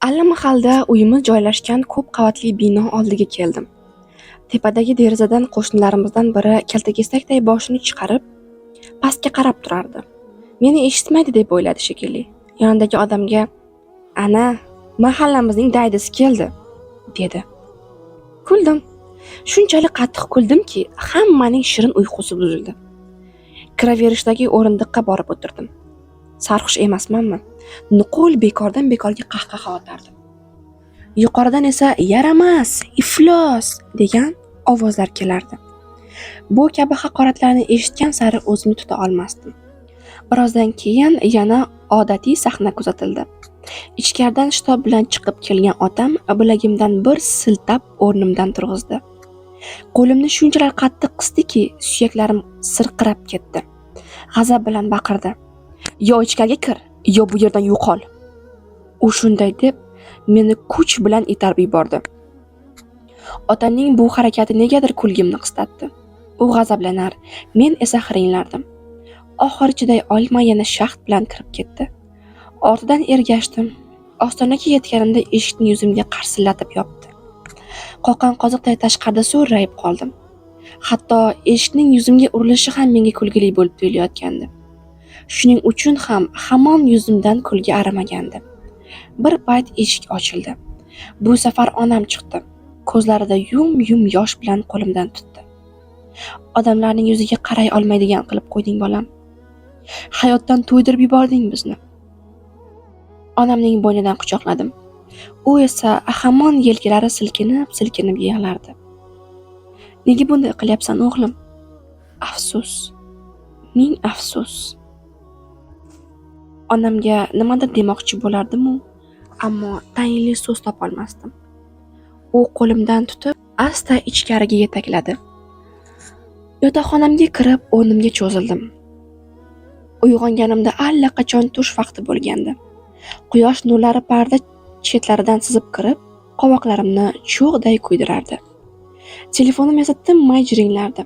Allamahalda uyimiz joylashgan ko'p qavatli bino oldiga keldim. Tepadagi derazadan qo'shnilarimizdan biri kaltakesakday boshini chiqarib, pastga qarab turardi. Meni eshitmaydi deb o'yladi shekilli. Yonidagi odamga "Ana, mahallamizning daydisi keldi", dedi. Kuldim. Shunchalik qattiq kuldimki, hammaning shirin uyqusi buzildi. Kiraverishdagi o'rindiqqa borib o'tirdim. Sarxush emasmanmi? Nuqul bekordan bekorga qahqaha otardim. Yuqoridan esa "Yaramas, iflos" degan ovozlar kelardi. Bu kabi haqoratlarni eshitgan sari o'zimni tuta olmasdim. Birozdan keyin yana odatiy sahna kuzatildi. Ichkaridan shitob bilan chiqib kelgan otam bilagimdan bir siltab o'rnimdan turg'izdi. Qo'limni shunchalar qattiq qisdiki, suyaklarim sirqirab ketdi. G'azab bilan baqirdi: "Yo ichkariga kir, yo bu yerdan yo'qol." U shunday deb meni kuch bilan itarib yubordi. Otamning bu harakati negadir kulgimni qistatdi. U g'azablanar, men esa hiringlardim. Oxiri chiday olmay yana shaxt bilan kirib ketdi. Ortidan ergashdim. Ostonaga yetganimda eshikni yuzimga qarsillatib yopdi. Qoqqan qoziqday tashqarida so'rrayib qoldim. Hatto eshikning yuzimga urilishi ham menga kulgili bo'lib tuyulayotgandi. Shuning uchun ham hamon yuzimdan kulgi arimagandi. Bir payt eshik ochildi. Bu safar onam chiqdi. Ko'zlarida yum-yum yosh bilan qo'limdan tutdi. "Odamlarning yuziga qaray olmaydigan qilib qo'yding bolam. Hayotdan to'ydirib yubording bizni." Onamning bo'ynidan quchoqladim. U esa hamon yelkalari silkinib yig'lardi. "Nega bunday qilyapsan o'g'lim? Afsus, ming afsus." Onamga nimadir demoqchi bo'lardim-u, ammo tayinli so'z topolmasdim. U qo'limdan tutib, asta ichkariga yetakladi. Yotoqxonamga kirib, o'rnimga cho'zildim. Uyg'onganimda allaqachon tush vaqti bo'lgandi. Quyosh nurlari parda chetlaridan sizib kirib, qovoqlarimni cho'g'day kuydirardi. Telefonim esa tinmay jiringlardi.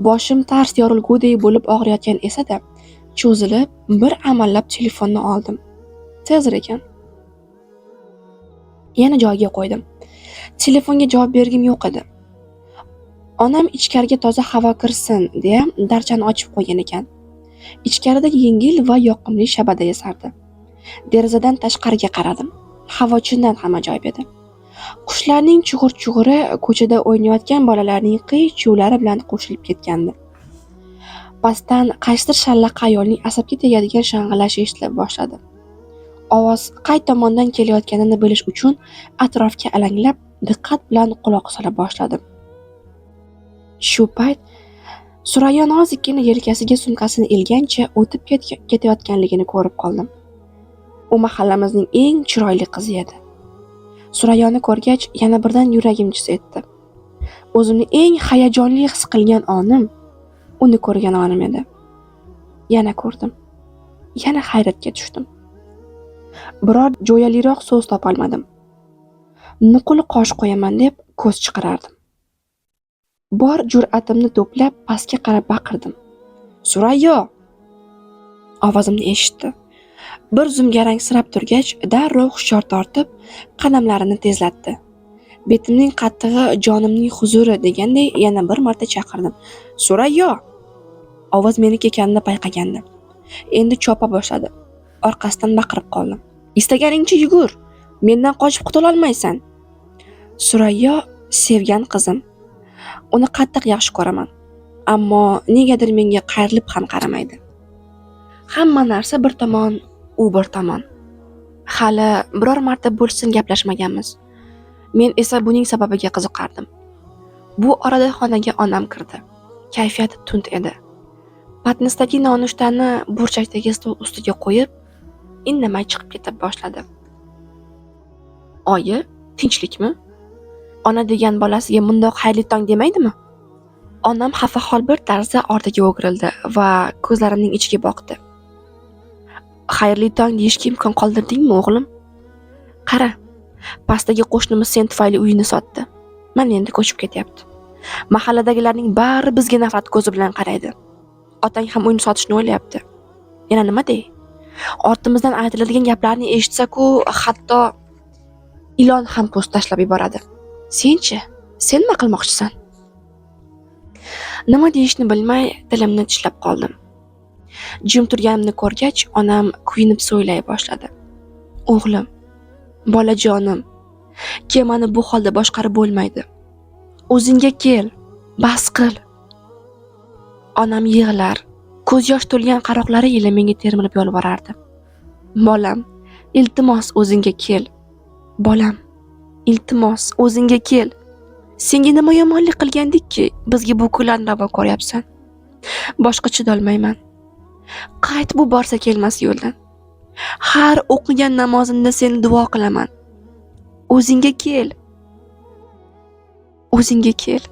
Boshim tars yorilgudek bo'lib og'riyotgan esa-da, cho'zilib, bir amallab telefonni oldim. Tezroq ekan. Yana joyiga qo'ydim. Telefonga javob bergim yo'q edi. Onam ichkariga toza havo kirsin, deya darchani ochib qo'ygan ekan. Ichkarida yengil va yoqimli shabada esardi. Derazadan tashqariga qaradim. Havo chindan ham ajoyib edi. Qushlarning chug'ur-chug'uri ko'chada o'ynayotgan bolalarning qiy-chuvlari bilan qo'shilib ketgandi. Pastdan qaysidir shallaqa ayolning asabga tegadigan shang'illashi eshitila boshladi. Ovoz qay tomondan kelayotganini bilish uchun atrofga alanglab, diqqat bilan quloq sola boshladim. Shu payt Surayyo nozikkina yelkasiga sumkasini ilgancha o'tib ketayotganligini ko'rib qoldim. U mahallamizning eng chiroyli qizi edi. Surayyoni ko'rgach, yana birdan yuragim jiz etdi. O'zimni eng hayajonli his qilgan onim uni ko'rgan onim edi. Yana ko'rdim. Yana hayratga tushdim. Biror jo'yaliroq so'z topolmadim. Nuqul qosh qo'yaman deb ko'z chiqarardim. Bor jur'atimni to'plab pastga qarab baqirdim. "Surayyo!" Ovozimni eshitdi. Bir zum garangsirab turgach, darrov hushyor tortib, qadamlarini tezlatdi. Betimning qattig'i jonimning huzuri deganday yana bir marta chaqirdim. "Surayyo!" Ovoz meniki ekanini payqagandi. Endi chopa boshladi. Orqasidan baqirib qoldim. "Istaganingcha yugur, mendan qochib qutula olmaysan." Surayyo sevgan qizim. Uni qattiq yaxshi ko'raman, ammo negadir menga qayrilib ham qaramaydi. Hamma narsa bir tomon, u bir tomon. Hali biror marta bo'lsin gaplashmaganmiz. Men esa buning sababiga qiziqardim. Bu orada xonaga onam kirdi. Kayfiyati tund edi. Patnisdagi nonushtani burchakdagi stol ustiga qo'yib, indamay chiqib keta boshladi. "Oyi, tinchlikmi? Ona degan bolasiga mundoq xayrli tong demaydimi?" Onam xafahol bir tarzda ortiga o'girildi va ko'zlarimning ichiga boqdi. "Xayrli tong deyishga imkon qoldirdingmi o'g'lim? Qara, pastdagi qo'shnimiz sen tufayli uyini sotdi. Mana endi ko'chib ketyapti. Mahalladagilarning bari bizga nafrat ko'zi bilan qaraydi. Otang ham uyni sotishni o'ylayapti. Yana nima dey? Ortimizdan aytiladigan gaplarni eshitsa-ku, hatto..." ilon ham ko'z tashlab yuboradi. Senchi? Sen nima qilmoqchisan? Nima deyishni bilmay tilimni tishlab qoldim. Jim turganimni ko'rgach, onam kuyinib so'ylay boshladi. O'g'lim, bolajonim, kemani bu holda boshqarib bo'lmaydi. O'zingga kel, bas qil. Onam yig'lar, ko'z yosh to'lgan qaroqlari ila menga termilib yolvorardi. Bolam, iltimos o'zingga kel. Bolam, iltimos o'zingga kel. Senga nima yomonlik qilgandikki, bizga bu kunlarni ravo ko'ryapsan? Boshqa chidolmayman. Qayt bu borsa kelmas yo'ldan. Har o'qigan namozimda seni duo qilaman. O'zingga kel. O'zingga kel.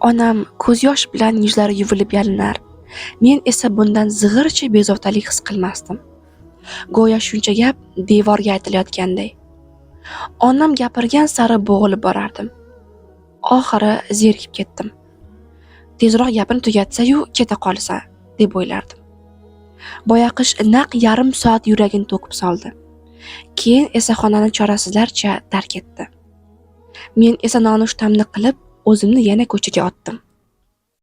Onam ko'z yosh bilan yuzlari yuvilib yalinar. Men esa bundan zig'ircha bezovtalik his qilmasdim. Go'yo shuncha gap devorga aytilayotganday. Onam gapirgan sari bo'g'ilib borardim. Oxiri zerikib ketdim. Tezroq gapini tugatsa-yu keta qolsa, deb o'ylardim. Boyaqish naq yarim soat yuragini to'kib soldi. Keyin esa xonani chorasizlarcha tark etdi. Men esa nonushtamni qilib, o'zimni yana ko'chaga otdim.